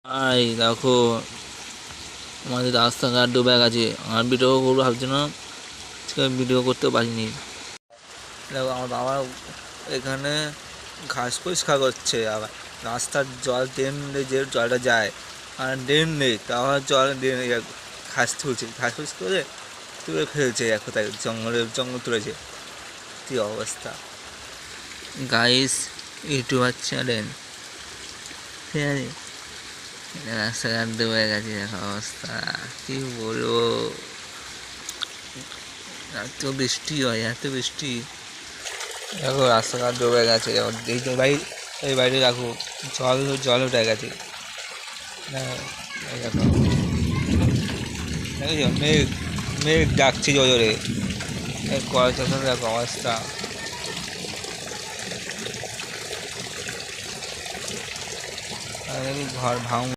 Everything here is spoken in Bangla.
এই দেখো আমাদের রাস্তাঘাট ডুবে গেছে। আর ভিডিও করবো ভাবছিলাম, ভিডিও করতে পারিনি। দেখো আমার বাবা এখানে ঘাস পরিষ্কার করছে, আবার রাস্তার জল ড্রেন যে জলটা যায়, আর ড্রেন নেই, তাও জল ড্রেন ঘাস তুলছে, ঘাস পরিষ্কার করে তুলে ফেলছে। এক কোথায় জঙ্গল তুলেছে, কী অবস্থা। গাইস, ইউটিউবার চ্যানেল, ঠিক আছে, রাস্তাঘাট ডুবে গেছে, দেখো অবস্থা, কি বলবো। এত বৃষ্টি হয়, এত বৃষ্টি, দেখো রাস্তাঘাট ডুবে গেছে। এই যে এই বাড়ি দেখো, জল উঠে গেছে। দেখো দেখেছো, মেঘ মেঘ ডাকছে জোরে, কয়েকটা দেখো অবস্থা। ঘর ভাঙ